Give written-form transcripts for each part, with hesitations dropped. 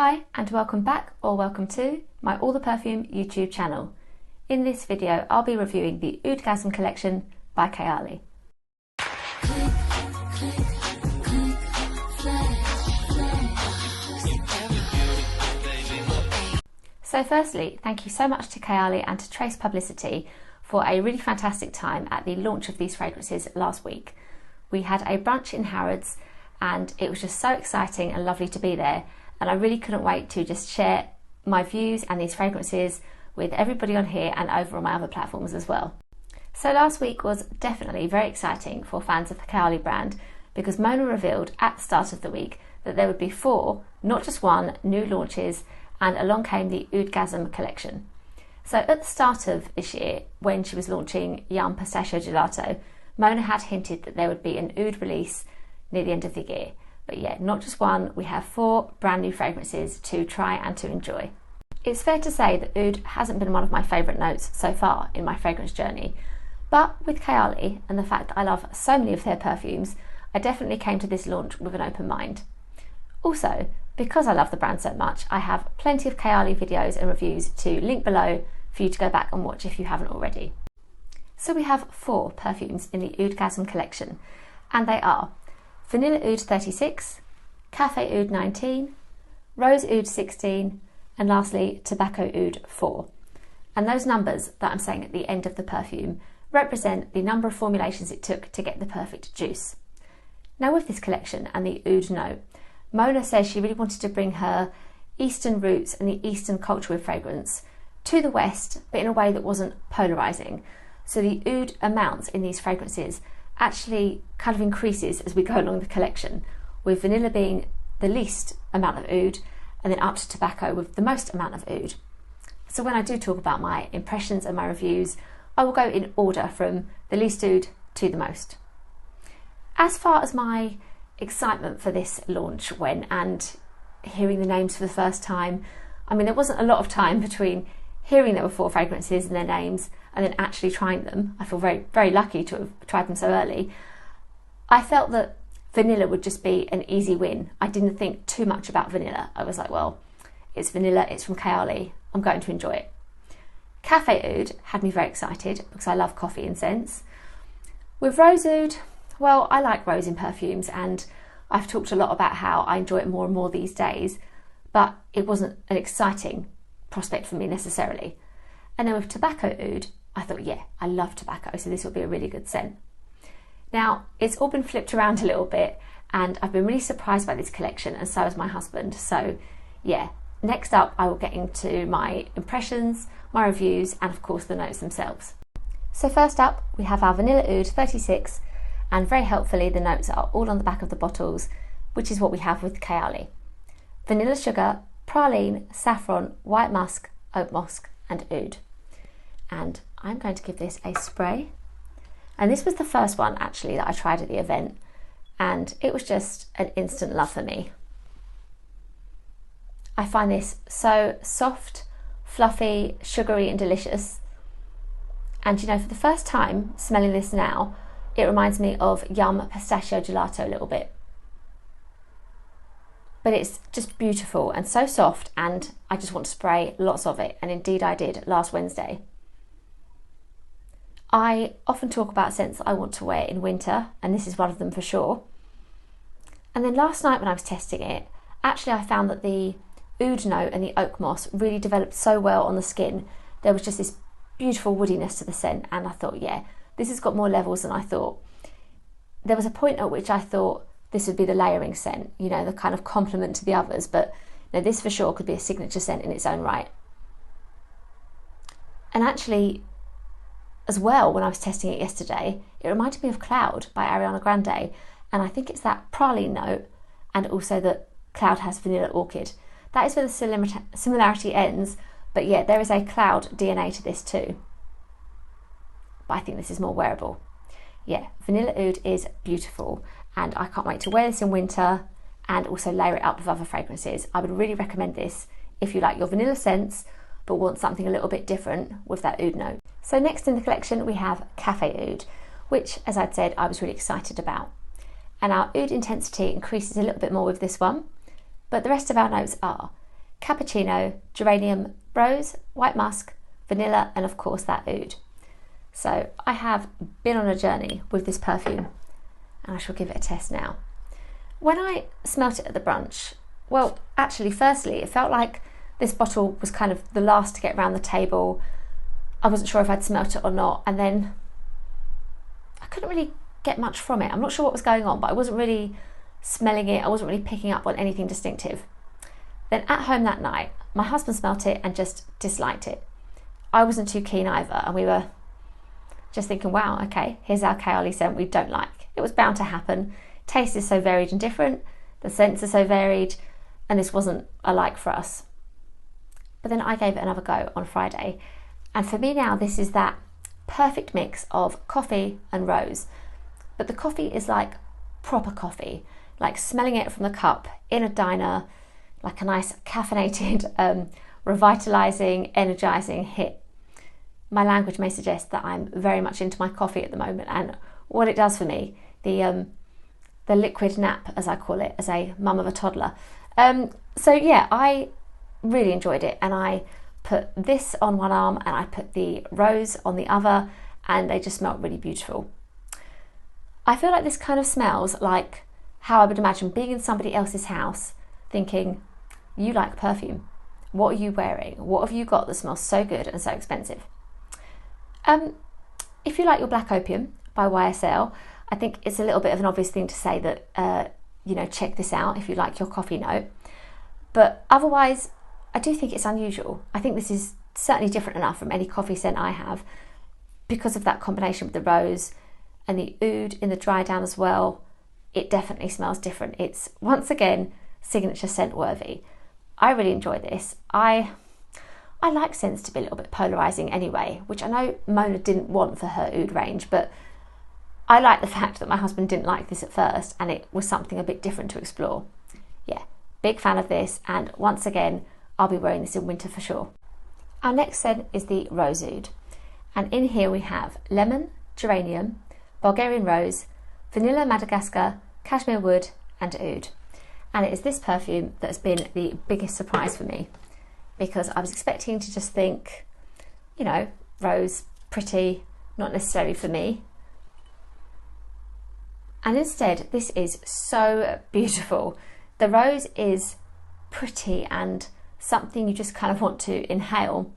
Hi and welcome back or welcome to my All the Perfume YouTube channel. In this video I'll be reviewing the Oudgasm Collection by Kayali. So firstly, thank you so much to Kayali and to Trace Publicity for a really fantastic time at the launch of these fragrances last week. We had a brunch in Harrods and it was just so exciting and lovely to be there, and I really couldn't wait to just share my views and these fragrances with everybody on here and over on my other platforms as well. So last week was definitely very exciting for fans of the Kayali brand because Mona revealed at the start of the week that there would be 4, not just 1, new launches, and along came the Oudgasm Collection. So at the start of this year, when she was launching Yum Pistachio Gelato, Mona had hinted that there would be an Oud release near the end of the year. But yeah, not just 1, we have 4 brand new fragrances to try and to enjoy. It's fair to say that Oud hasn't been one of my favourite notes so far in my fragrance journey, but with Kayali and the fact that I love so many of their perfumes, I definitely came to this launch with an open mind. Also, because I love the brand so much, I have plenty of Kayali videos and reviews to link below for you to go back and watch if you haven't already. So we have 4 perfumes in the Oudgasm collection, and they are Vanilla Oud 36, Café Oud 19, Rose Oud 16, and lastly Tobacco Oud 4. And those numbers that I'm saying at the end of the perfume represent the number of formulations it took to get the perfect juice. Now with this collection and the Oud note, Mona says she really wanted to bring her Eastern roots and the Eastern culture with fragrance to the West, but in a way that wasn't polarising. So the Oud amounts in these fragrances actually kind of increases as we go along the collection, with vanilla being the least amount of Oud and then up to tobacco with the most amount of Oud. So when I do talk about my impressions and my reviews, I will go in order from the least Oud to the most. As far as my excitement for this launch went and hearing the names for the first time, I mean, there wasn't a lot of time between hearing there were 4 fragrances and their names and then actually trying them. I feel very, very lucky to have tried them so early. I felt that vanilla would just be an easy win. I didn't think too much about vanilla. I was like, well, it's vanilla, it's from Kayali, I'm going to enjoy it. Café Oud had me very excited because I love coffee and scents. With Rose Oud, well, I like rose in perfumes and I've talked a lot about how I enjoy it more and more these days, but it wasn't an exciting prospect for me necessarily. And then with Tobacco Oud, I thought, yeah, I love tobacco, so this will be a really good scent. Now, it's all been flipped around a little bit and I've been really surprised by this collection, and so has my husband. So yeah, next up I will get into my impressions, my reviews, and of course the notes themselves. So first up, we have our Vanilla Oud 36, and very helpfully the notes are all on the back of the bottles, which is what we have with Kayali. Vanilla sugar, praline, saffron, white musk, oat musk, and oud. And I'm going to give this a spray. And this was the first one actually that I tried at the event, and it was just an instant love for me. I find this so soft, fluffy, sugary and delicious. And you know, for the first time smelling this now, it reminds me of Yum Pistachio Gelato a little bit. But it's just beautiful and so soft, and I just want to spray lots of it, and indeed I did last Wednesday. I often talk about scents that I want to wear in winter, and this is one of them for sure. And then last night when I was testing it, actually I found that the oud note and the oak moss really developed so well on the skin. There was just this beautiful woodiness to the scent, and I thought, yeah, this has got more levels than I thought. There was a point at which I thought this would be the layering scent, you know, the kind of complement to the others, but you know, this for sure could be a signature scent in its own right. And actually, as well, when I was testing it yesterday, it reminded me of Cloud by Ariana Grande, and I think it's that praline note, and also that Cloud has vanilla orchid. That is where the similarity ends, but yeah, there is a Cloud DNA to this too. But I think this is more wearable. Yeah, Vanilla Oud is beautiful, and I can't wait to wear this in winter and also layer it up with other fragrances. I would really recommend this if you like your vanilla scents but want something a little bit different with that oud note. So next in the collection we have Café Oud, which, as I'd said, I was really excited about. And our oud intensity increases a little bit more with this one, but the rest of our notes are cappuccino, geranium, rose, white musk, vanilla, and of course that oud. So I have been on a journey with this perfume, and I shall give it a test now. When I smelt it at the brunch, well, actually, firstly, it felt like this bottle was kind of the last to get around the table. I wasn't sure if I'd smelt it or not, and then I couldn't really get much from it. I'm not sure what was going on, but I wasn't really smelling it. I wasn't really picking up on anything distinctive. Then at home that night, my husband smelt it and just disliked it. I wasn't too keen either, and we were just thinking, wow, okay, here's our Kayali scent we don't like. It was bound to happen. Taste is so varied and different, the scents are so varied, and this wasn't a like for us. But then I gave it another go on Friday, and for me now this is that perfect mix of coffee and rose. But the coffee is like proper coffee, like smelling it from the cup in a diner, like a nice caffeinated, revitalizing, energizing hit. My language may suggest that I'm very much into my coffee at the moment, and what it does for me, the liquid nap, as I call it, as a mum of a toddler. So yeah, I really enjoyed it, and I put this on one arm and I put the rose on the other, and they just smelled really beautiful. I feel like this kind of smells like how I would imagine being in somebody else's house thinking, you like perfume, what are you wearing, what have you got that smells so good and so expensive? If you like your Black Opium by YSL, I think it's a little bit of an obvious thing to say that, check this out if you like your coffee note. But otherwise, I do think it's unusual. I think this is certainly different enough from any coffee scent I have because of that combination with the rose and the oud in the dry down as well. It definitely smells different. It's, once again, signature scent worthy. I really enjoy this. I like scents to be a little bit polarising anyway, which I know Mona didn't want for her oud range, but I like the fact that my husband didn't like this at first and it was something a bit different to explore. Yeah, big fan of this, and once again, I'll be wearing this in winter for sure. Our next scent is the Rose Oud, and in here we have lemon, geranium, Bulgarian rose, vanilla Madagascar, cashmere wood, and oud. And it is this perfume that has been the biggest surprise for me, because I was expecting to just think, rose, pretty, not necessarily for me. And instead, this is so beautiful. The rose is pretty and something you just kind of want to inhale.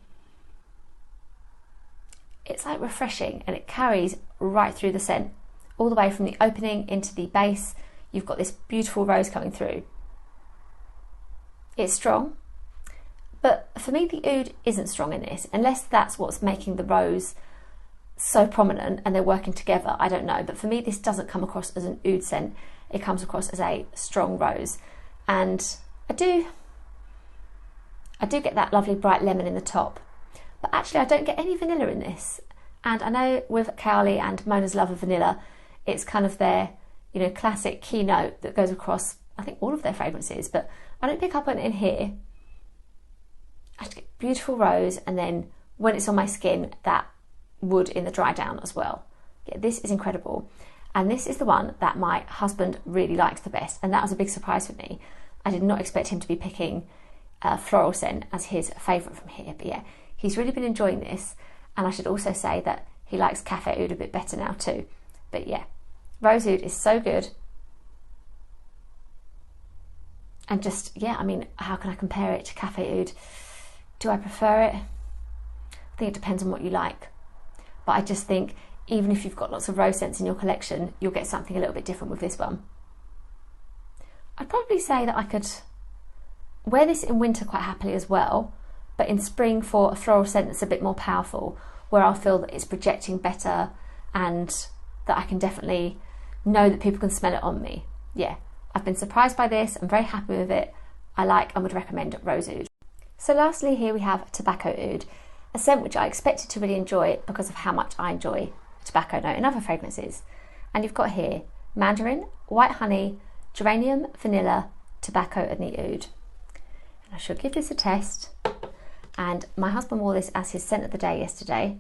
It's like refreshing, and it carries right through the scent, all the way from the opening into the base. You've got this beautiful rose coming through. It's strong, but for me the oud isn't strong in this, unless that's what's making the rose so prominent and they're working together, I don't know. But for me this doesn't come across as an oud scent, it comes across as a strong rose. And I do get that lovely bright lemon in the top, but actually I don't get any vanilla in this. And I know with Kayali and Mona's love of vanilla, it's kind of their classic keynote that goes across I think all of their fragrances, but I don't pick up on it in here. I just get beautiful rose, and then when it's on my skin, that wood in the dry down as well. Yeah, this is incredible. And this is the one that my husband really likes the best, and that was a big surprise for me. I did not expect him to be picking floral scent as his favourite from here, but yeah, he's really been enjoying this. And I should also say that he likes Café Oud a bit better now too. But yeah, Rose Oud is so good. And just, yeah, I mean, how can I compare it to Café Oud? Do I prefer it? I think it depends on what you like. But I just think even if you've got lots of rose scents in your collection, you'll get something a little bit different with this one. I'd probably say that I could wear this in winter quite happily as well, but in spring for a floral scent that's a bit more powerful, where I'll feel that it's projecting better and that I can definitely know that people can smell it on me. Yeah, I've been surprised by this. I'm very happy with it. I like and would recommend Rose Oud. So lastly here we have Tobacco Oud, a scent which I expected to really enjoy because of how much I enjoy a tobacco note in other fragrances. And you've got here mandarin, white honey, geranium, vanilla, tobacco and the oud. And I shall give this a test. And my husband wore this as his scent of the day yesterday,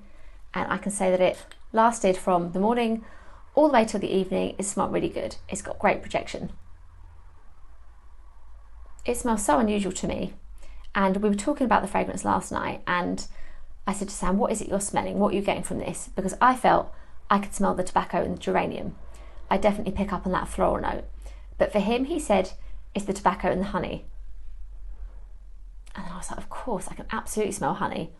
and I can say that it lasted from the morning all the way till the evening. It smelled really good. It's got great projection. It smells so unusual to me, And we were talking about the fragrance last night, and I said to Sam, what is it you're smelling? What are you getting from this? Because I felt I could smell the tobacco and the geranium. I definitely pick up on that floral note. But for him, he said, it's the tobacco and the honey. And then I was like, of course, I can absolutely smell honey.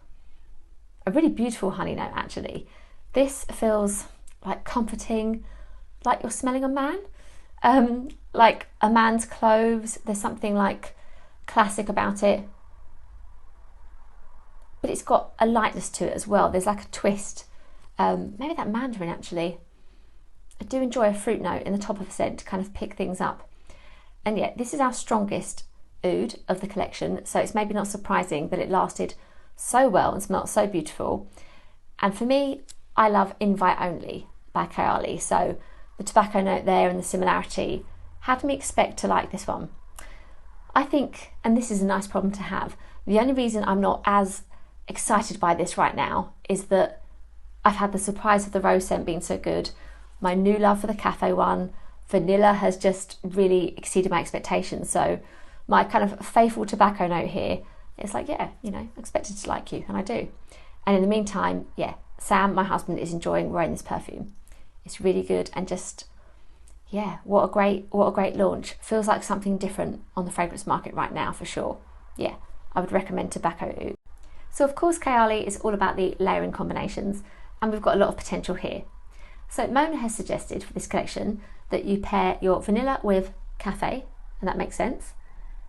A really beautiful honey note, actually. This feels like comforting, like you're smelling a man. Like a man's clothes. There's something like classic about it. But it's got a lightness to it as well. There's like a twist. Maybe that mandarin, actually. I do enjoy a fruit note in the top of a scent to kind of pick things up. And yet, this is our strongest oud of the collection, so it's maybe not surprising that it lasted so well and smelled so beautiful. And for me, I love Invite Only by Kayali, so the tobacco note there and the similarity had me expect to like this one. I think, and this is a nice problem to have, the only reason I'm not as excited by this right now is that I've had the surprise of the rose scent being so good. My new love for the cafe one, vanilla, has just really exceeded my expectations. So my kind of faithful tobacco note here, it's like, yeah, you know, expected to like you, and I do. And in the meantime, yeah, Sam, my husband, is enjoying wearing this perfume. It's really good, and just, yeah, what a great launch. Feels like something different on the fragrance market right now, for sure. Yeah, I would recommend Tobacco Oud. So of course, Kayali is all about the layering combinations, and we've got a lot of potential here. So Mona has suggested for this collection that you pair your vanilla with Café, and that makes sense.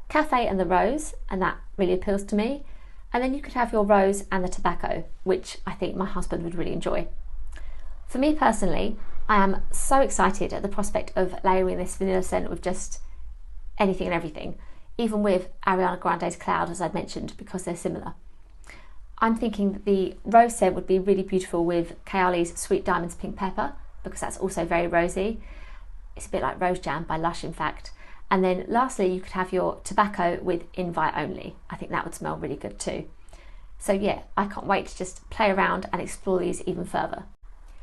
Café and the rose, and that really appeals to me. And then you could have your rose and the tobacco, which I think my husband would really enjoy. For me personally, I am so excited at the prospect of layering this vanilla scent with just anything and everything, even with Ariana Grande's Cloud, as I'd mentioned, because they're similar. I'm thinking that the rose scent would be really beautiful with Kayali's Sweet Diamonds Pink Pepper, because that's also very rosy. It's a bit like Rose Jam by Lush, in fact. And then lastly, you could have your tobacco with Invite Only. I think that would smell really good too. So yeah, I can't wait to just play around and explore these even further.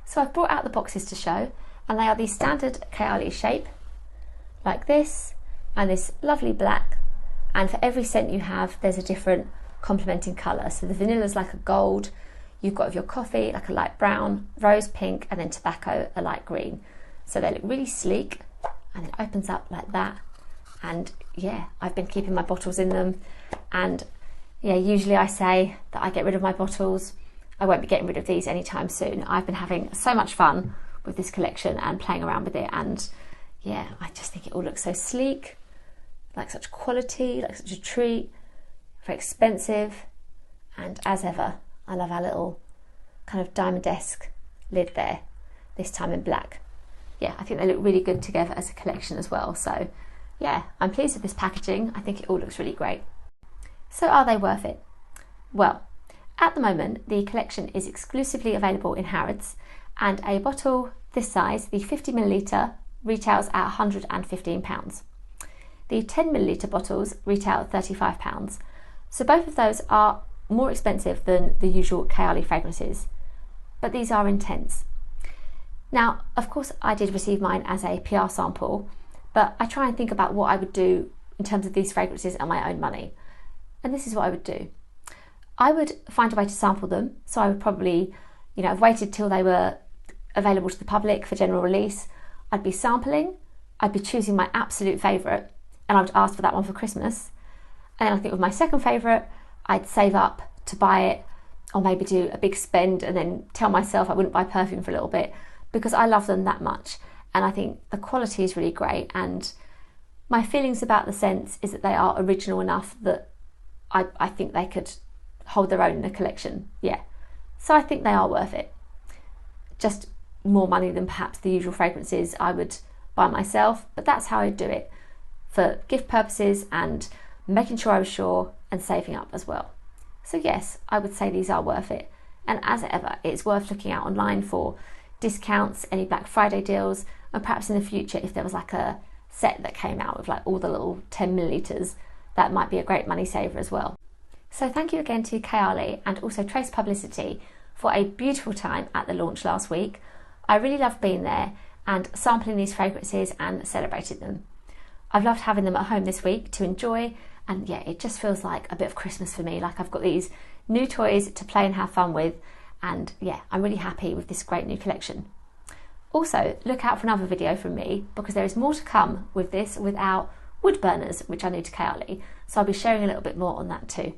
So I've brought out the boxes to show, and they are the standard Kayali shape, like this, and this lovely black. And for every scent you have, there's a different complementing colour. So the vanilla's like a gold, you've got of your coffee like a light brown, rose pink, and then tobacco a light green. So they look really sleek, and it opens up like that. And yeah, I've been keeping my bottles in them, and yeah, usually I say that I get rid of my bottles. I won't be getting rid of these anytime soon. I've been having so much fun with this collection and playing around with it, and yeah, I just think it all looks so sleek, like such quality, like such a treat, very expensive. And as ever, I love our little kind of diamond-esque lid there, this time in black. Yeah, I think they look really good together as a collection as well. So yeah, I'm pleased with this packaging. I think it all looks really great. So are they worth it? Well, at the moment, the collection is exclusively available in Harrods, and a bottle this size, the 50ml, retails at £115. The 10ml bottles retail at £35. So both of those are more expensive than the usual Kayali fragrances, but these are intense. Now, of course, I did receive mine as a PR sample, but I try and think about what I would do in terms of these fragrances and my own money. And this is what I would do. I would find a way to sample them. So I would probably, have waited till they were available to the public for general release. I'd be sampling, I'd be choosing my absolute favourite, and I would ask for that one for Christmas. And then I think with my second favourite, I'd save up to buy it, or maybe do a big spend and then tell myself I wouldn't buy perfume for a little bit, because I love them that much. And I think the quality is really great, and my feelings about the scents is that they are original enough that I think they could hold their own in a collection. Yeah, so I think they are worth it. Just more money than perhaps the usual fragrances I would buy myself, but that's how I do it, for gift purposes and making sure I was sure and saving up as well. So yes, I would say these are worth it. And as ever, it's worth looking out online for discounts, any Black Friday deals, and perhaps in the future, if there was like a set that came out with like all the little 10ml, that might be a great money saver as well. So thank you again to Kayali and also Trace Publicity for a beautiful time at the launch last week. I really loved being there and sampling these fragrances and celebrating them. I've loved having them at home this week to enjoy, And yeah, it just feels like a bit of Christmas for me. Like I've got these new toys to play and have fun with, and yeah, I'm really happy with this great new collection. Also, look out for another video from me, because there is more to come with this without wood burners, which are new to Kayali, so I'll be sharing a little bit more on that too.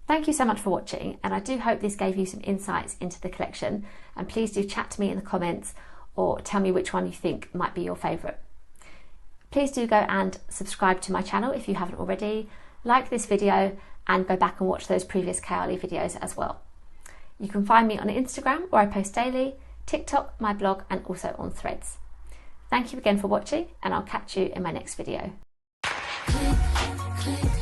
Thank you so much for watching, and I do hope this gave you some insights into the collection, and please do chat to me in the comments or tell me which one you think might be your favourite. Please do go and subscribe to my channel if you haven't already, like this video, and go back and watch those previous Kayali videos as well. You can find me on Instagram, where I post daily, TikTok, my blog, and also on Threads. Thank you again for watching, and I'll catch you in my next video. Click, click.